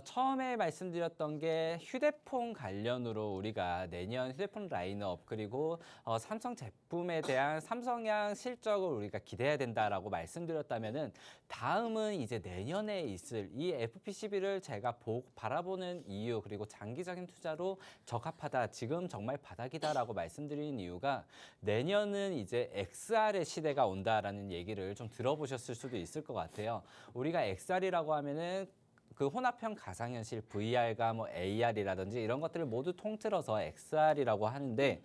B: 처음에 말씀드렸던 게 휴대폰 관련으로 우리가 내년 휴대폰 라인업 그리고 삼성 제품에 대한 삼성향 실적을 우리가 기대해야 된다라고 말씀드렸다면은 다음은 이제 내년에 있을 이 FP12를 제가 바라보는 이유 그리고 장기적인 투자로 적합하다. 지금 정말 바닥이다라고 말씀드리는 이유가 내년은 이제 XR의 시대가 온다라는 얘기를 좀 들어보셨을 수도 있을 것 같아요. 우리가 XR이라고 하면은 그 혼합형 가상현실 VR과 뭐 AR이라든지 이런 것들을 모두 통틀어서 XR이라고 하는데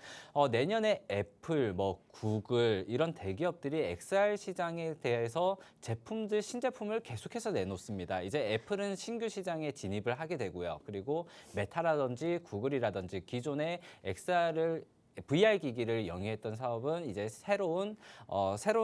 B: 내년에 애플, 뭐 구글 이런 대기업들이 XR 시장에 대해서 제품들 신제품을 계속해서 내놓습니다. 이제 애플은 신규 시장에 진입을 하게 되고요. 그리고 메타라든지 구글이라든지 기존의 XR을 VR 기기를 영위했던 사업은 이제 새로운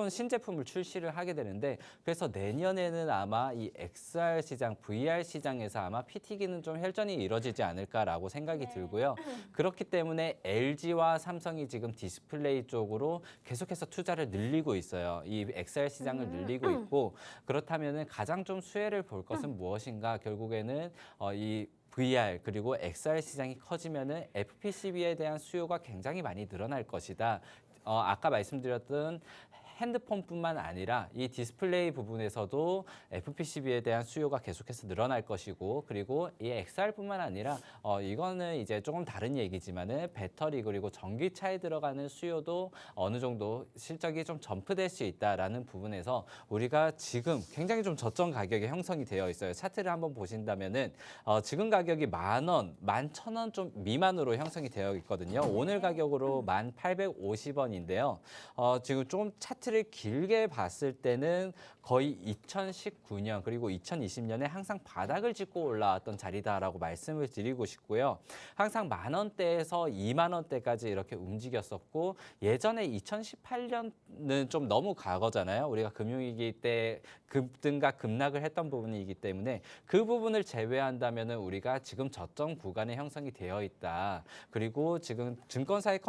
B: 신제품을 출시를 하게 되는데 그래서 내년에는 아마 이 XR 시장, VR 시장에서 아마 PT기는 좀 혈전이 이뤄지지 않을까라고 생각이 들고요. 그렇기 때문에 LG와 삼성이 지금 디스플레이 쪽으로 계속해서 투자를 늘리고 있어요. 이 XR 시장을 늘리고 있고 그렇다면은 가장 좀 수혜를 볼 것은 무엇인가? 결국에는 이 VR 그리고 XR 시장이 커지면은 FPCB에 대한 수요가 굉장히 많이 늘어날 것이다. 아까 말씀드렸던 핸드폰뿐만 아니라 이 디스플레이 부분에서도 FPCB에 대한 수요가 계속해서 늘어날 것이고 그리고 이 XR뿐만 아니라 이거는 이제 조금 다른 얘기지만은 배터리 그리고 전기차에 들어가는 수요도 어느 정도 실적이 좀 점프될 수 있다라는 부분에서 우리가 지금 굉장히 좀 저점 가격이 형성이 되어 있어요. 차트를 한번 보신다면은 지금 가격이 10,000원, 11,000원 좀 미만으로 형성이 되어 있거든요. 오늘 가격으로 1,850원인데요. 지금 좀 차트를 길게 봤을 때는 거의 2019년 그리고 2020년에 항상 바닥을 짚고 올라왔던 자리다라고 말씀을 드리고 싶고요. 항상 10,000원대에서 20,000원대까지 이렇게 움직였었고 예전에 2018년은 좀 너무 과거잖아요. 우리가 금융위기 때 급등과 급락을 했던 부분이기 때문에 그 부분을 제외한다면은 우리가 지금 저점 구간에 형성이 되어 있다. 그리고 지금 증권사의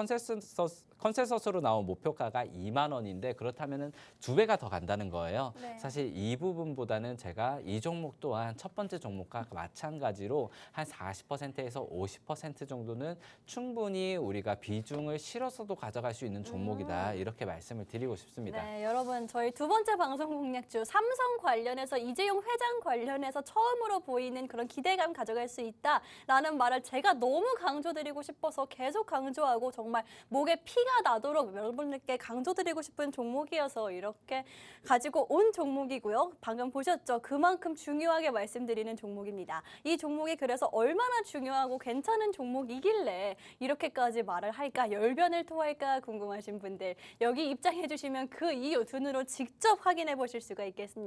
B: 컨센서스로 나온 목표가가 20,000원인데 그렇다면은 2배가 더 간다는 거예요.
A: 네.
B: 사실 이 부분보다는 제가 이 종목 또한 첫 번째 종목과 마찬가지로 한 40%에서 50% 정도는 충분히 우리가 비중을 실어서도 가져갈 수 있는 종목이다. 이렇게 말씀을 드리고 싶습니다.
A: 네, 여러분 저희 두 번째 방송 공략주 삼성 관련해서 이재용 회장 관련해서 처음으로 보이는 그런 기대감 가져갈 수 있다라는 말을 제가 너무 강조드리고 싶어서 계속 강조하고 정말 목에 피가 나도록 여러분들께 강조드리고 싶은 종목이어서 이렇게 가지고 온 종목이고요. 방금 보셨죠? 그만큼 중요하게 말씀드리는 종목입니다. 이 종목이 그래서 얼마나 중요하고 괜찮은 종목이길래 이렇게까지 말을 할까, 열변을 토할까 궁금하신 분들 여기 입장해 주시면 그 이유 두 눈으로 직접 확인해 보실 수가 있겠습니다.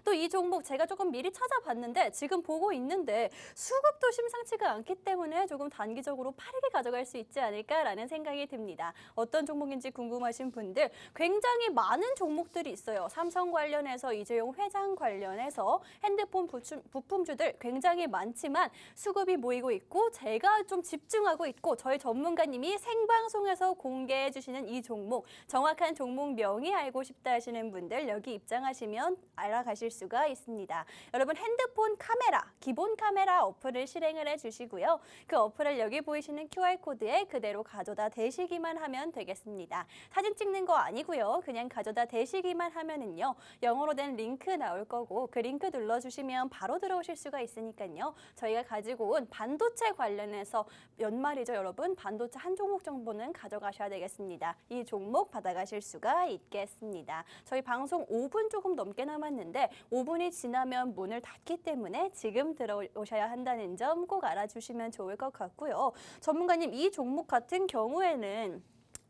A: 또 이 종목 제가 조금 미리 찾아봤는데 지금 보고 있는데 수급도 심상치가 않기 때문에 조금 단기적으로 빠르게 가져갈 수 있지 않을까라는 생각이 듭니다. 어떤 종목인지 궁금하신 분들 굉장히 많은 종목들이 있어요. 삼성 관련해서 이재용 회장 관련해서 핸드폰 부품주들 굉장히 많지만 수급이 모이고 있고 제가 좀 집중하고 있고 저희 전문가님이 생방송에서 공개해 주시는 이 종목 정확한 종목 명의 알고 싶다 하시는 분들 여기 입장하시면 알아가실 수가 있습니다. 여러분 핸드폰 카메라, 기본 카메라 어플을 실행을 해주시고요. 그 어플을 여기 보이시는 QR코드에 그대로 가져다 대시기만 하면 되겠습니다. 사진 찍는 거 아니고요. 그냥 가져다 대시기만 하면은요. 영어로 된 링크 나올 거고 그 링크 눌러주시면 바로 들어오실 수가 있으니까요. 저희가 가지고 온 반도체 관련해서 연말이죠, 여러분. 반도체 한 종목 정보는 가져가셔야 되겠습니다. 이 종목 받아가실 수가 있겠습니다. 저희 방송 5분 조금 넘게 남았는데 5분이 지나면 문을 닫기 때문에 지금 들어오셔야 한다는 점 꼭 알아주시면 좋을 것 같고요. 전문가님, 이 종목 같은 경우에는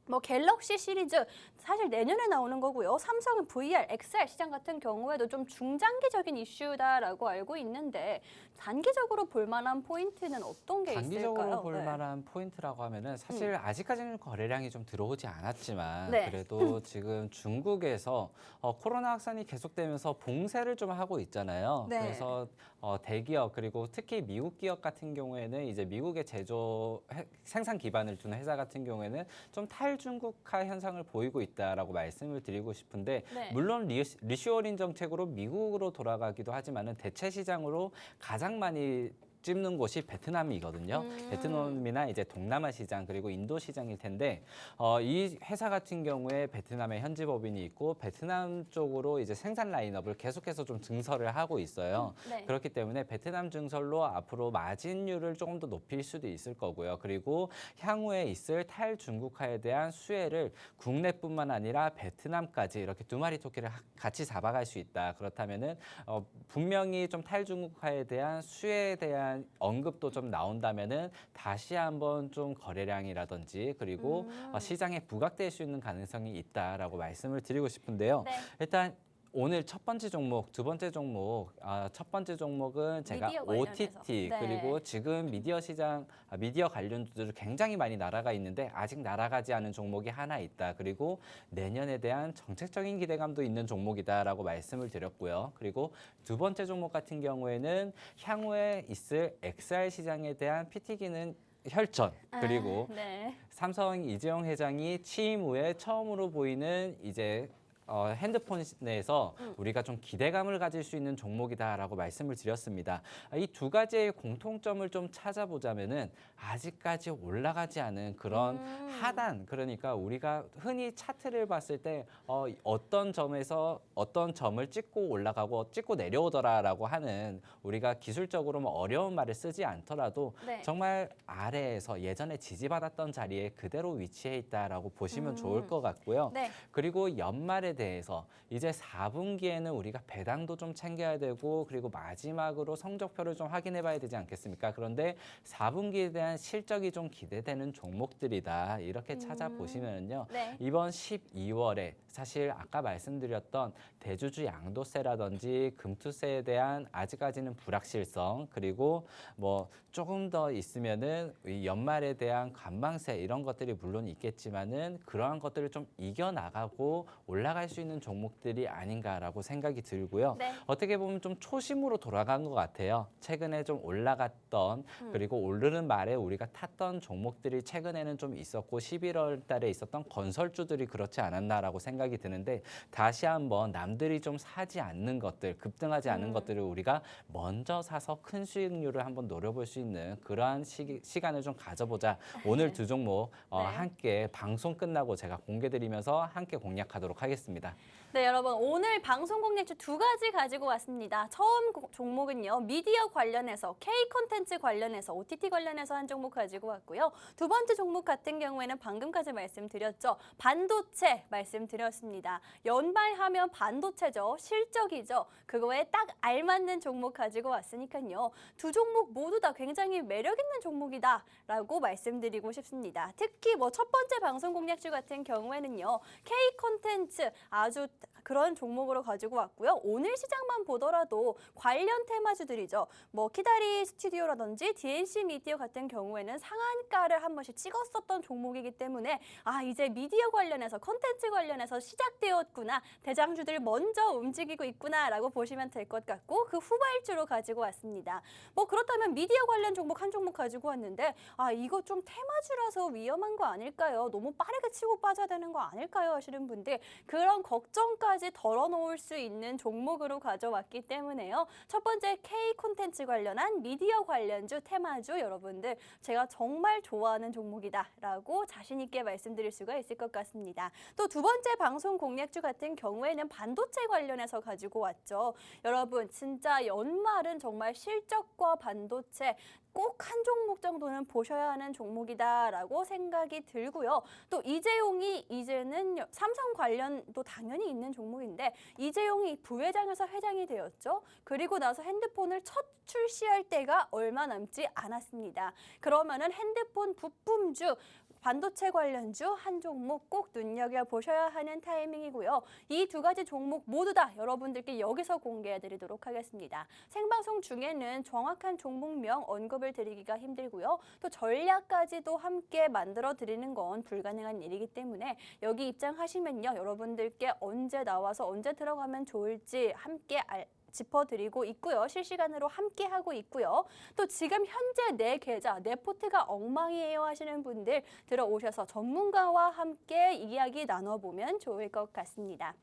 A: 뭐 갤럭시 시리즈 사실 내년에 나오는 거고요. 삼성은 VR, XR 시장 같은 경우에도 좀 중장기적인 이슈다라고 알고 있는데 단기적으로 볼 만한 포인트는 어떤 게
B: 단기적으로
A: 있을까요?
B: 볼
A: 네.
B: 만한 포인트라고 하면은 사실 아직까지는 거래량이 좀 들어오지 않았지만
A: 네.
B: 그래도 지금 중국에서 코로나 확산이 계속되면서 봉쇄를 좀 하고 있잖아요.
A: 네.
B: 그래서 대기업 그리고 특히 미국 기업 같은 경우에는 이제 미국의 생산 기반을 두는 회사 같은 경우에는 좀 탈중국화 현상을 보이고 있다라고 말씀을 드리고 싶은데
A: 네.
B: 물론 리쇼어링 정책으로 미국으로 돌아가기도 하지만은 대체 시장으로 가장 많이 찝는 곳이 베트남이거든요. 베트남이나 이제 동남아 시장 그리고 인도 시장일 텐데 이 회사 같은 경우에 베트남에 현지 법인이 있고 베트남 쪽으로 이제 생산 라인업을 계속해서 좀 증설을 하고 있어요.
A: 네.
B: 그렇기 때문에 베트남 증설로 앞으로 마진율을 조금 더 높일 수도 있을 거고요. 그리고 향후에 있을 탈중국화에 대한 수혜를 국내뿐만 아니라 베트남까지 이렇게 두 마리 토끼를 같이 잡아갈 수 있다. 그렇다면은 분명히 좀 탈중국화에 대한 수혜에 대한 언급도 좀 나온다면은 다시 한번 좀 거래량이라든지 그리고 시장에 부각될 수 있는 가능성이 있다라고 말씀을 드리고 싶은데요.
A: 네.
B: 일단 오늘 첫 번째 종목, 두 번째 종목, 첫 번째 종목은 제가
A: 미디어 관련해서.
B: OTT
A: 네.
B: 그리고 지금 미디어 시장, 미디어 관련주들 굉장히 많이 날아가 있는데 아직 날아가지 않은 종목이 하나 있다. 그리고 내년에 대한 정책적인 기대감도 있는 종목이다라고 말씀을 드렸고요. 그리고 두 번째 종목 같은 경우에는 향후에 있을 XR 시장에 대한 PT 기능 혈전 그리고
A: 네.
B: 삼성 이재용 회장이 취임 후에 처음으로 보이는 이제 핸드폰에서 우리가 좀 기대감을 가질 수 있는 종목이다라고 말씀을 드렸습니다. 이 두 가지의 공통점을 좀 찾아보자면은 아직까지 올라가지 않은 그런 하단 그러니까 우리가 흔히 차트를 봤을 때 어떤 점에서 어떤 점을 찍고 올라가고 찍고 내려오더라라고 하는 우리가 기술적으로 뭐 어려운 말을 쓰지 않더라도
A: 네.
B: 정말 아래에서 예전에 지지받았던 자리에 그대로 위치해 있다라고 보시면 좋을 것 같고요.
A: 네.
B: 그리고 연말에 대해서 이제 4분기에는 우리가 배당도 좀 챙겨야 되고 그리고 마지막으로 성적표를 좀 확인해 봐야 되지 않겠습니까? 그런데 4분기에 대한 실적이 좀 기대되는 종목들이다. 이렇게 찾아보시면요.
A: 네.
B: 이번 12월에 사실 아까 말씀드렸던 대주주 양도세라든지 금투세에 대한 아직까지는 불확실성 그리고 뭐 조금 더 있으면은 이 연말에 대한 관망세 이런 것들이 물론 있겠지만은 그러한 것들을 좀 이겨나가고 올라갈 수 있는 종목들이 아닌가라고 생각이 들고요.
A: 네.
B: 어떻게 보면 좀 초심으로 돌아간 것 같아요. 최근에 좀 올라갔던 그리고 오르는 말에 우리가 탔던 종목들이 최근에는 좀 있었고 11월 달에 있었던 건설주들이 그렇지 않았나라고 생각이 드는데 다시 한번 남들이 좀 사지 않는 것들, 급등하지 않은 것들을 우리가 먼저 사서 큰 수익률을 한번 노려볼 수 있는 그러한 시간을 좀 가져보자. 오늘 두 종목
A: 네.
B: 함께 방송 끝나고 제가 공개드리면서 함께 공략하도록 하겠습니다.
A: 네, 여러분 오늘 방송 공략주 두 가지 가지고 왔습니다. 처음 종목은요. 미디어 관련해서 K 콘텐츠 관련해서 OTT 관련해서 한 종목 가지고 왔고요. 두 번째 종목 같은 경우에는 방금까지 말씀드렸죠. 반도체 말씀드렸습니다. 연말하면 반도체죠. 실적이죠. 그거에 딱 알맞는 종목 가지고 왔으니까요. 두 종목 모두 다 굉장히 매력 있는 종목이다라고 말씀드리고 싶습니다. 특히 뭐 첫 번째 방송 공략주 같은 경우에는요. K 콘텐츠 아주 그런 종목으로 가지고 왔고요. 오늘 시장만 보더라도 관련 테마주들이죠. 뭐 키다리 스튜디오라든지 DNC 미디어 같은 경우에는 상한가를 한 번씩 찍었었던 종목이기 때문에 아 이제 미디어 관련해서 콘텐츠 관련해서 시작되었구나. 대장주들 먼저 움직이고 있구나라고 보시면 될 것 같고 그 후발주로 가지고 왔습니다. 뭐 그렇다면 미디어 관련 종목 한 종목 가지고 왔는데 아 이거 좀 테마주라서 위험한 거 아닐까요? 너무 빠르게 치고 빠져야 되는 거 아닐까요? 하시는 분들 그런 걱정까지 덜어놓을 수 있는 종목으로 가져왔기 때문에요. 첫 번째 K 콘텐츠 관련한 미디어 관련주 테마주 여러분들 제가 정말 좋아하는 종목이다라고 자신 있게 말씀드릴 수가 있을 것 같습니다. 또 두 번째 방송 공략주 같은 경우에는 반도체 관련해서 가지고 왔죠. 여러분 진짜 연말은 정말 실적과 반도체 꼭 한 종목 정도는 보셔야 하는 종목이다라고 생각이 들고요. 또 이재용이 이제는 삼성 관련도 당연히 있는 종목인데 이재용이 부회장에서 회장이 되었죠. 그리고 나서 핸드폰을 첫 출시할 때가 얼마 남지 않았습니다. 그러면은 핸드폰 부품주 반도체 관련주 한 종목 꼭 눈여겨보셔야 하는 타이밍이고요. 이 두 가지 종목 모두 다 여러분들께 여기서 공개해드리도록 하겠습니다. 생방송 중에는 정확한 종목명 언급을 드리기가 힘들고요. 또 전략까지도 함께 만들어드리는 건 불가능한 일이기 때문에 여기 입장하시면요. 여러분들께 언제 나와서 언제 들어가면 좋을지 함께 짚어드리고 있고요. 실시간으로 함께하고 있고요. 또 지금 현재 내 계좌, 내 포트가 엉망이에요 하시는 분들 들어오셔서 전문가와 함께 이야기 나눠보면 좋을 것 같습니다.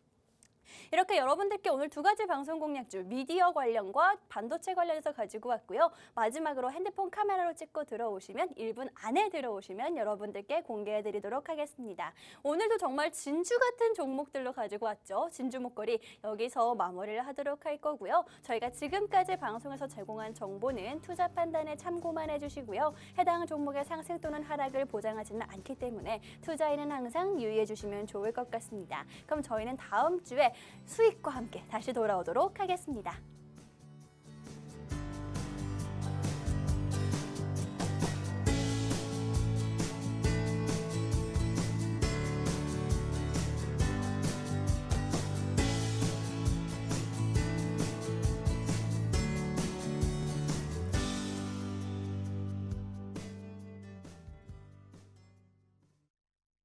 A: 이렇게 여러분들께 오늘 두 가지 방송 공략주 미디어 관련과 반도체 관련해서 가지고 왔고요. 마지막으로 핸드폰 카메라로 찍고 들어오시면 1분 안에 들어오시면 여러분들께 공개해드리도록 하겠습니다. 오늘도 정말 진주 같은 종목들로 가지고 왔죠. 진주 목걸이 여기서 마무리를 하도록 할 거고요. 저희가 지금까지 방송에서 제공한 정보는 투자 판단에 참고만 해주시고요. 해당 종목의 상승 또는 하락을 보장하지는 않기 때문에 투자에는 항상 유의해 주시면 좋을 것 같습니다. 그럼 저희는 다음 주에 수익과 함께 다시 돌아오도록 하겠습니다.